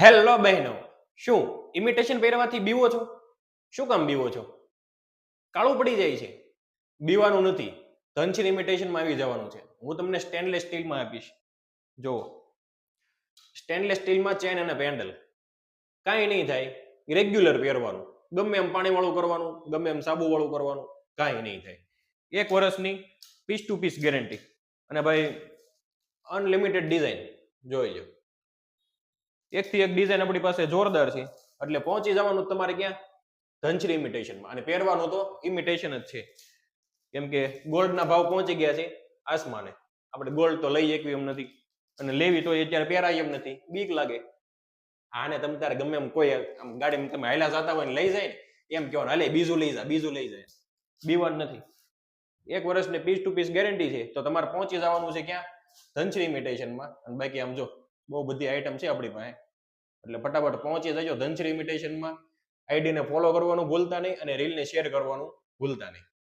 Hello બહેનો, શું imitation પહેરવાથી બીવો છો? શું કામ બીવો છો? કાળું પડી જાય છે? બીવાનું નથી, ધનશીલ ઇમિટેશનમાં આવી જવાનું છે. હું તમને સ્ટેનલેસ સ્ટીલમાં આપીશ. જો સ્ટેનલેસ સ્ટીલમાં ચેન અને પેન્ડલ, કાંઈ નહીં થાય. રેગ્યુલર પહેરવાનું, ગમે એમ પાણી વાળું કરવાનું, ગમે એમ સાબુ વાળું કરવાનું, કાંઈ નહીં થાય. 1 વર્ષની પીસ ટુ પીસ ગેરંટી, અને ભાઈ અનલિમિટેડ ડિઝાઇન જોઈ લો. એકથી એક ડિઝાઇન આપણી પાસે જોરદાર છે. એટલે પહોંચી જવાનું તમારે ક્યાં? ધનશ્રી ઇમિટેશનમાં. અને પહેરવાનું તો ઇમિટેશન જ છે, કેમ કે ગોલ્ડના ભાવ પહોંચી ગયા છે આસમાને. આપણે ગોલ્ડ તો લઈ શકવી એમ નથી, અને લેવી તો અત્યારે પહેરાય એમ નથી, બીક લાગે. આને તમે તારે ગમે એમ કોઈ ગાડીમાં તમે હાયલા જતા હોય ને લઈ જાય ને એમ કહેવાનું, હાલે બીજું લઈ જા, બીજું લઈ જાય. બીવાનું નથી. 1 વર્ષની પીસ ટુ પીસ ગેરંટી છે. તો તમારે પહોંચી જવાનું છે ક્યાં? ધનશ્રી ઇમિટેશનમાં. અને બાકી આમ જો બહુ બધી આઈટમ છે આપણી પાસે, એટલે ફટાફટ પહોંચી જજો ધનશ્રી ઇમિટેશનમાં. આઈડીને ફોલો કરવાનું ભૂલતા નહીં, અને રીલને શેર કરવાનું ભૂલતા નહીં.